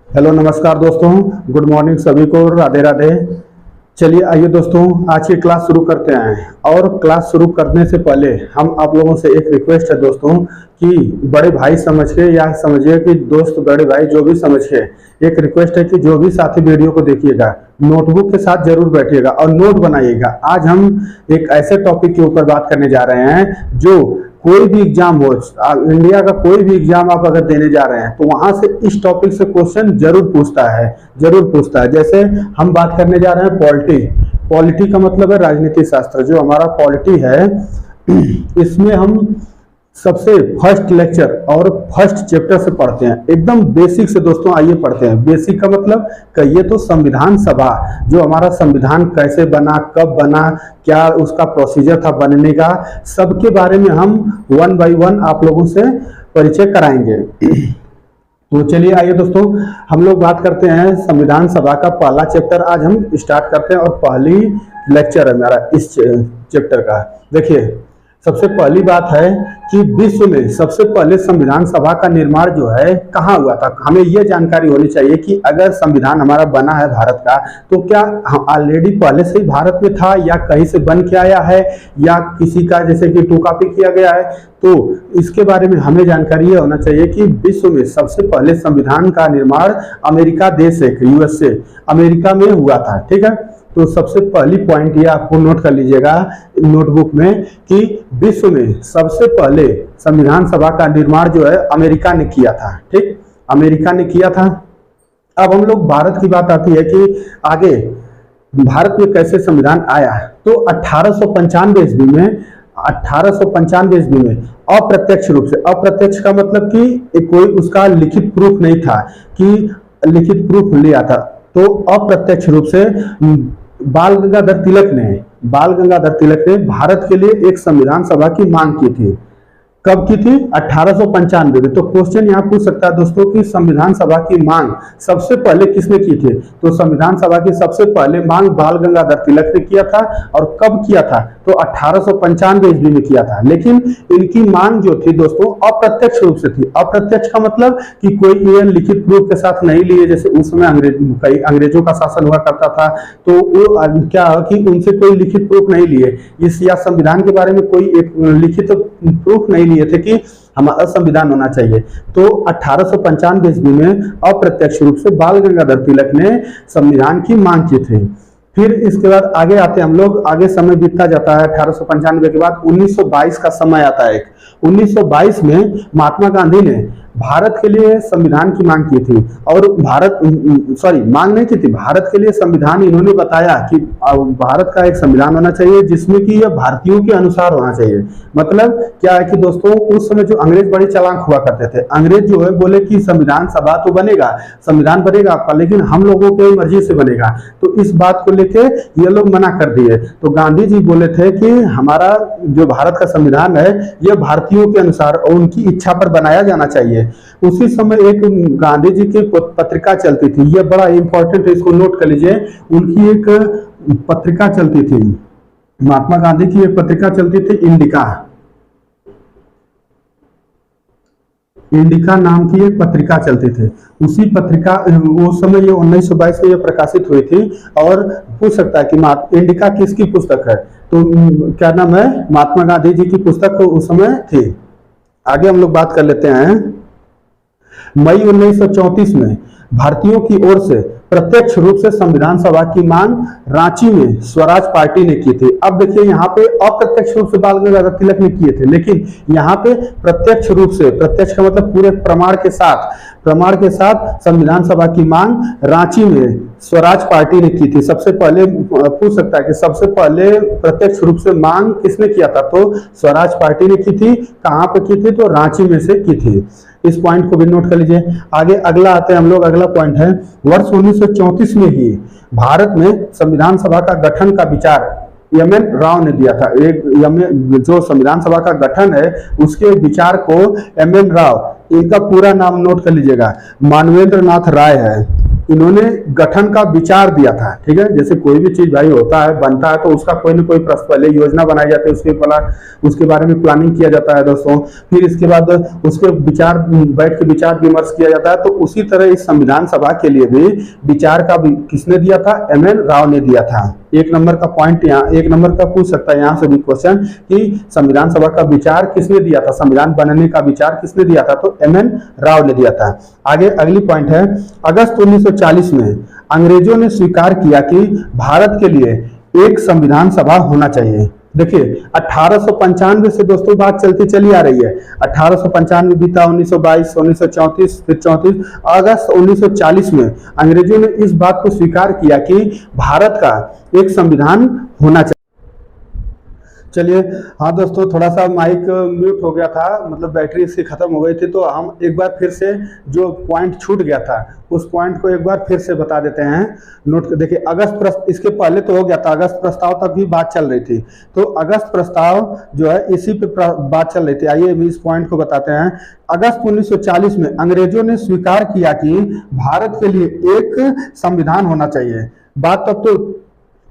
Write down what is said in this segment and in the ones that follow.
Hello नमस्कार दोस्तों, good morning सभी को, राधे राधे। चलिए आइए दोस्तों, आज की क्लास शुरू करते हैं। और क्लास शुरू करने से पहले हम आप लोगों से एक रिक्वेस्ट है दोस्तों कि बड़े भाई समझ के या समझिए कि दोस्त बड़े भाई जो भी समझ के, एक रिक्वेस्ट है कि जो भी साथी वीडियो को देखिएगा नोटबुक के साथ जरूर बैठिएगा और नोट बनाइएगा। आज हम एक ऐसे टॉपिक के ऊपर बात करने जा रहे हैं जो कोई भी एग्जाम हो, इंडिया का कोई भी एग्जाम आप अगर देने जा रहे हैं तो वहां से इस टॉपिक से क्वेश्चन जरूर पूछता है, जरूर पूछता है। जैसे हम बात करने जा रहे हैं पॉलिटी। पॉलिटी का मतलब है राजनीति शास्त्र। जो हमारा पॉलिटी है इसमें हम सबसे फर्स्ट लेक्चर और फर्स्ट चैप्टर से पढ़ते हैं, एकदम बेसिक से दोस्तों। आइए पढ़ते हैं। बेसिक का मतलब कहिए तो संविधान सभा, जो हमारा संविधान कैसे बना, कब बना, क्या उसका प्रोसीजर था बनने का, सबके बारे में हम वन बाय वन आप लोगों से परिचय कराएंगे। तो चलिए आइए दोस्तों, हम लोग बात करते हैं संविधान सभा का पहला चैप्टर आज हम स्टार्ट करते हैं। और पहली लेक्चर है मेरा इस चैप्टर का। देखिए, सबसे पहली बात है कि विश्व में सबसे पहले संविधान सभा का निर्माण जो है कहाँ हुआ था। हमें यह जानकारी होनी चाहिए कि अगर संविधान हमारा बना है भारत का, तो क्या ऑलरेडी पहले से ही भारत में था या कहीं से बन के आया है या किसी का जैसे कि टू कॉपी किया गया है। तो इसके बारे में हमें जानकारी ये होना चाहिए कि विश्व में सबसे पहले संविधान का निर्माण अमेरिका देश है, यूएसए अमेरिका में हुआ था। ठीक है, तो सबसे पहली पॉइंट ये आपको नोट कर लीजिएगा नोटबुक में कि विश्व में सबसे पहले संविधान सभा का निर्माण जो है अमेरिका ने किया था। ठीक, अमेरिका ने किया था। अब हम लोग भारत की बात आती है कि आगे भारत में कैसे संविधान आया। तो 1895 ईस्वी में 1895 ईस्वी में अप्रत्यक्ष रूप से, अप्रत्यक्ष का मतलब कि कोई उसका लिखित प्रूफ नहीं था कि लिखित प्रूफ लिया था, तो अप्रत्यक्ष रूप से बाल गंगाधर तिलक ने भारत के लिए एक संविधान सभा की मांग की थी। कब की थी? 1895 में। तो क्वेश्चन यहाँ पूछ सकता है दोस्तों कि संविधान सभा की मांग सबसे पहले किसने की थी। तो संविधान सभा की सबसे पहले मांग बाल गंगाधर तिलक ने किया था। और कब किया था? तो 1895 ईस्वी में किया था। लेकिन इनकी मांग जो थी दोस्तों अप्रत्यक्ष रूप से थी। अप्रत्यक्ष का मतलब कि कोई ये लिखित प्रूफ के साथ नहीं लिए। जैसे उस समय अंग्रेजों का शासन हुआ करता था, तो वो क्या कि उनसे कोई लिखित प्रूफ नहीं लिए, इस या संविधान के बारे में कोई एक लिखित प्रूफ नहीं लिए थे कि हमारा संविधान होना चाहिए। तो 1895 ईस्वी में अप्रत्यक्ष रूप से बाल गंगाधर तिलक ने संविधान की मांग की थी। फिर इसके बाद आगे आते हम लोग, आगे समय बीतता जाता है। 1895 के बाद 1922 का समय आता है। 1922 में महात्मा गांधी ने भारत के लिए संविधान की मांग की थी। और मांग नहीं की थी, भारत के लिए संविधान इन्होंने बताया कि भारत का एक संविधान होना चाहिए जिसमें कि यह भारतीयों के अनुसार होना चाहिए। मतलब क्या है कि दोस्तों उस समय जो अंग्रेज बड़े चालाक हुआ करते थे, अंग्रेज जो है बोले कि संविधान सभा तो बनेगा, संविधान बनेगा आपका, लेकिन हम लोगों की मर्जी से बनेगा। तो इस बात को लेके ये लोग मना कर दिए। तो गांधी जी बोले थे कि हमारा जो भारत का संविधान है यह भारतीयों के अनुसार और उनकी इच्छा पर बनाया जाना चाहिए। उसी समय एक गांधी जी की पत्रिका चलती थी, यह बड़ा इंपॉर्टेंट है, इसको नोट कर लीजिए। उनकी एक पत्रिका चलती थी, महात्मा गांधी की एक पत्रिका चलती थी, इंडिका नाम की एक पत्रिका चलती थी। उसी पत्रिका उस समय ये 1922 में ये प्रकाशित हुई थी। और पूछ सकता है कि इंडिका किसकी पुस्तक है, तो क्या नाम है, महात्मा गांधी जी की पुस्तक उस समय थी। आगे हम लोग बात कर लेते हैं। मई 1934 में भारतीयों की ओर से प्रत्यक्ष रूप से संविधान सभा की मांग रांची में स्वराज पार्टी ने की थी। अब देखिए यहाँ पे अप्रत्यक्ष रूप से बाल गंगाधर तिलक ने किए थे, लेकिन यहाँ पे प्रत्यक्ष रूप से, प्रत्यक्ष का मतलब पूरे प्रमाण के साथ संविधान सभा की मांग रांची में स्वराज पार्टी ने की थी। सबसे पहले पूछ सकता है कि सबसे पहले प्रत्यक्ष रूप से मांग किसने किया था, तो स्वराज पार्टी ने की थी। कहां पे की थी, तो रांची में से की थी। इस पॉइंट को भी नोट कर लीजिए। आगे अगला आते हैं हम लोग, अगला पॉइंट है वर्ष 1934 में ही भारत में संविधान सभा का गठन का विचार एम.एन. राव ने दिया था। जो संविधान सभा का गठन है उसके विचार को एम.एन. राव, इनका पूरा नाम नोट कर लीजिएगा, मानवेंद्र नाथ राय है। इन्होंने गठन का विचार दिया था। ठीक है, जैसे कोई भी चीज भाई होता है, बनता है, तो उसका कोई ना कोई पहले योजना बनाई जाती है, उसके बारे में प्लानिंग किया जाता है दोस्तों, फिर इसके बाद उसके विचार बैठ के विचार विमर्श किया जाता है। तो उसी तरह इस संविधान सभा के लिए भी विचार का किसने दिया था? एम.एन. राव ने दिया था। एक नंबर का पॉइंट यहाँ, एक नंबर का पूछ सकता है यहाँ से भी क्वेश्चन कि संविधान सभा का विचार किसने दिया था, संविधान बनने का विचार किसने दिया था? तो एम.एन. राव ने दिया था। आगे अगली पॉइंट है, अगस्त 1940 में अंग्रेजों ने स्वीकार किया कि भारत के लिए एक संविधान सभा होना चाहिए। देखिए 1895 से दोस्तों बात चलती चली आ रही है। 1895 बीता, 1922, 1934, फिर 34, अगस्त 1940 में अंग्रेजों ने इस बात को स्वीकार किया कि भारत का एक संविधान होना चाहिए। चलिए, हाँ दोस्तों, थोड़ा सा माइक म्यूट हो गया था, मतलब बैटरी इसकी खत्म हो गई थी, तो हम एक बार फिर से जो पॉइंट छूट गया था उस पॉइंट को एक बार फिर से बता देते हैं। नोट देखिए, इसके पहले तो हो गया था, अगस्त प्रस्ताव तक भी बात चल रही थी, तो अगस्त प्रस्ताव जो है इसी पे बात चल रही थी। आइए इस पॉइंट को बताते हैं। अगस्त 1940 में अंग्रेजों ने स्वीकार किया कि भारत के लिए एक संविधान होना चाहिए। बात तब तो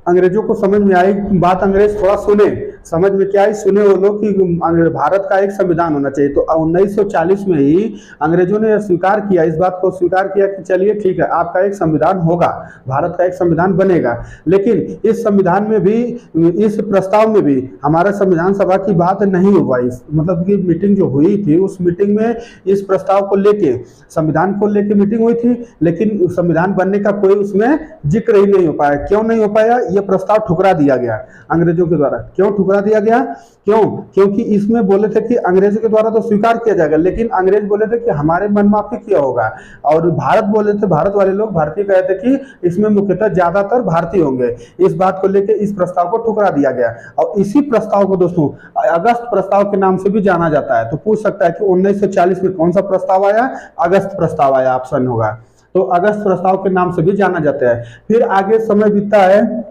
अंग्रेजों को समझ में आई, बात अंग्रेज थोड़ा सुने, समझ में क्या आई, सुने वो लोग कि भारत का एक संविधान होना चाहिए। तो 1940 में ही अंग्रेजों ने स्वीकार किया, इस बात को स्वीकार किया कि चलिए ठीक है, आपका एक संविधान होगा, भारत का एक संविधान बनेगा। लेकिन इस संविधान में भी, इस प्रस्ताव में भी हमारा संविधान सभा की बात नहीं हो पाई। मतलब कि मीटिंग जो हुई थी, उस मीटिंग में इस प्रस्ताव को लेके, संविधान को लेके मीटिंग हुई थी, लेकिन संविधान बनने का कोई उसमें जिक्र ही नहीं हो पाया। क्यों नहीं हो पाया? यह प्रस्ताव ठुकरा दिया गया अंग्रेजों के द्वारा। क्यों ठुकरा दिया गया? क्यों? क्योंकि इसमें बोले थे कि अंग्रेजों के द्वारा तो स्वीकार किया जाएगा, लेकिन अंग्रेज बोले थे कि हमारे मनमाफी किया होगा, और भारत बोले थे, भारत वाले लोग, भारतीय कहे थे कि इसमें मुख्यतः ज्यादातर भारतीय होंगे। इस बात को लेकर इस प्रस्ताव को ठुकरा दिया गया, और इसी प्रस्ताव को दोस्तों अगस्त प्रस्ताव के नाम से भी जाना जाता है। तो पूछ सकता है कि 1940 में कौन सा प्रस्ताव आया? अगस्त प्रस्ताव आया, ऑप्शन होगा। तो अगस्त प्रस्ताव के नाम से भी जाना जाता है। फिर आगे समय बीतता है,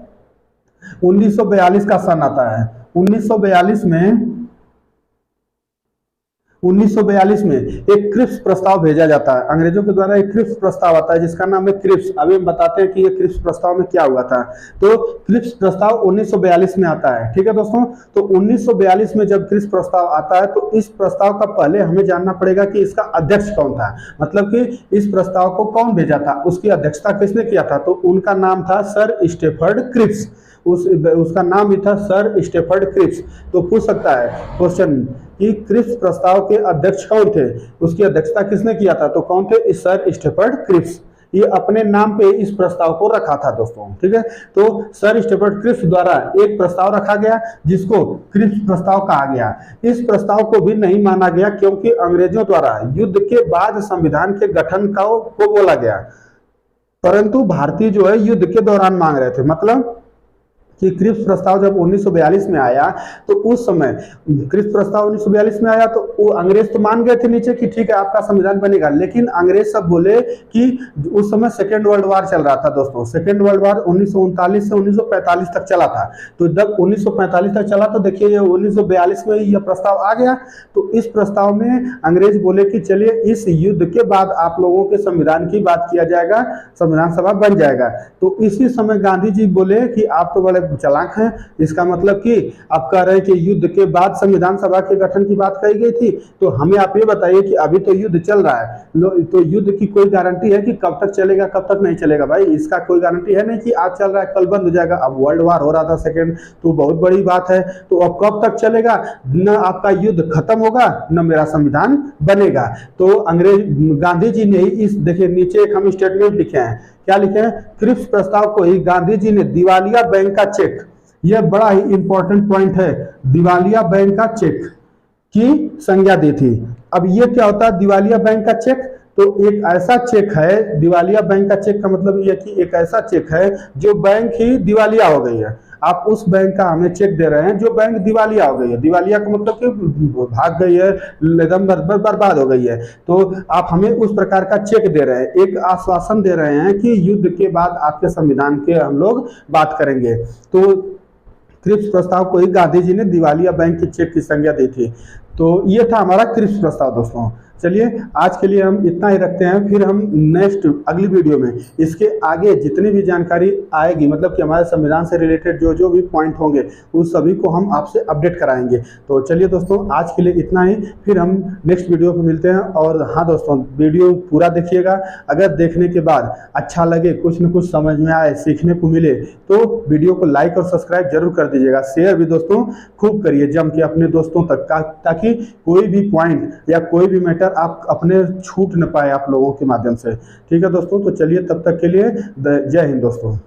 1942 का सन आता है। 1942 में एक क्रिप्स प्रस्ताव भेजा जाता है, अंग्रेजों के द्वारा एक क्रिप्स प्रस्ताव आता है जिसका नाम है क्रिप्स। अभी हम बताते हैं कि ये क्रिप्स प्रस्ताव में क्या हुआ था। तो क्रिप्स प्रस्ताव 1942 में आता है। ठीक है दोस्तों, तो 1942 में जब क्रिप्स प्रस्ताव आता है, तो इस प्रस्ताव का पहले हमें जानना पड़ेगा कि इसका अध्यक्ष कौन था, मतलब कि इस प्रस्ताव को कौन भेजा था, उसकी अध्यक्षता किसने किया था। तो उनका नाम था सर स्टेफर्ड क्रिप्स, उसका नाम ही था सर स्टेफर्ड क्रिप्स। तो पूछ सकता है क्वेश्चन कि क्रिप्स प्रस्ताव के अध्यक्ष कौन थे, उसकी अध्यक्षता किसने किया था? तो कौन थे? Sir Stafford Cripps. ये अपने नाम पे इस प्रस्ताव को रखा था दोस्तों। ठीक है, तो सर स्टेफर्ड क्रिप्स द्वारा एक प्रस्ताव रखा गया जिसको क्रिप्स प्रस्ताव कहा गया। इस प्रस्ताव को भी नहीं माना गया क्योंकि अंग्रेजों द्वारा युद्ध के बाद संविधान के गठन को बोला गया, परंतु भारतीय जो है युद्ध के दौरान मांग रहे थे। मतलब कि क्रिप्स प्रस्ताव जब 1942 में आया, तो उस समय क्रिप्स प्रस्ताव 1942 में आया, तो वो अंग्रेज तो मान गए थे नीचे कि ठीक है आपका संविधान बनेगा, लेकिन अंग्रेज सब बोले कि उस समय सेकेंड वर्ल्ड वार चल रहा था दोस्तों। सेकेंड वर्ल्ड वार 1939 से 1945 तक चला था। तो जब 1945 तक चला, तो देखिए ये 1942 में यह प्रस्ताव आ गया। तो इस प्रस्ताव में अंग्रेज बोले कि चलिए इस युद्ध के बाद आप लोगों के संविधान की बात किया जाएगा, संविधान सभा बन जाएगा। तो इसी समय गांधी जी बोले कि आप तो बड़े चालाक हैं, इसका मतलब कि आप कह रहे हैं कि युद्ध के बाद संविधान सभा के गठन की बात कही गई थी, तो हमें आप ये बताइए कि अभी तो युद्ध चल रहा है, तो युद्ध की कोई गारंटी है कि कब तक चलेगा कब तक नहीं चलेगा? भाई इसका कोई गारंटी है नहीं कि आज चल रहा है कल बंद हो जाएगा। अब वर्ल्ड वार हो रहा था सेकेंड, तो बहुत बड़ी बात है। तो अब कब तक चलेगा? न आपका युद्ध खत्म होगा न मेरा संविधान बनेगा। तो अंग्रेज गांधी जी ने इस, देखिए नीचे एक हम स्टेटमेंट लिखे हैं, क्या लिखे हैं? क्रिप्स प्रस्ताव को ही गांधी जी ने दिवालिया बैंक का चेक, यह बड़ा ही इंपॉर्टेंट पॉइंट है, दिवालिया बैंक का चेक की संज्ञा दी थी। अब ये क्या होता है दिवालिया बैंक का चेक? तो एक ऐसा चेक है, दिवालिया बैंक का चेक का मतलब यह कि एक ऐसा चेक है जो बैंक ही दिवालिया हो गई है। आप उस बैंक का हमें चेक दे रहे हैं जो बैंक दिवालिया हो गई है। दिवालिया का मतलब कि भाग गई है, एकदम बर्बाद हो गई है। तो आप हमें उस प्रकार का चेक दे रहे हैं, एक आश्वासन दे रहे हैं कि युद्ध के बाद आपके संविधान के हम लोग बात करेंगे। तो क्रिप्स प्रस्ताव को ही गांधी जी ने दिवालिया बैंक के चेक की संज्ञा दी थी। तो ये था हमारा क्रिप्स प्रस्ताव दोस्तों। चलिए आज के लिए हम इतना ही रखते हैं, फिर हम नेक्स्ट अगली वीडियो में इसके आगे जितनी भी जानकारी आएगी, मतलब कि हमारे संविधान से रिलेटेड जो जो भी पॉइंट होंगे उस सभी को हम आपसे अपडेट कराएंगे। तो चलिए दोस्तों आज के लिए इतना ही, फिर हम नेक्स्ट वीडियो पे मिलते हैं। और हाँ दोस्तों, वीडियो पूरा देखिएगा, अगर देखने के बाद अच्छा लगे, कुछ न कुछ समझ में आए, सीखने को मिले, तो वीडियो को लाइक और सब्सक्राइब जरूर कर दीजिएगा। शेयर भी दोस्तों खूब करिए जम के अपने दोस्तों तक, ताकि कोई भी पॉइंट या कोई भी मैटर आप अपने छूट न पाए आप लोगों के माध्यम से। ठीक है दोस्तों, तो चलिए तब तक के लिए जय हिंद दोस्तों।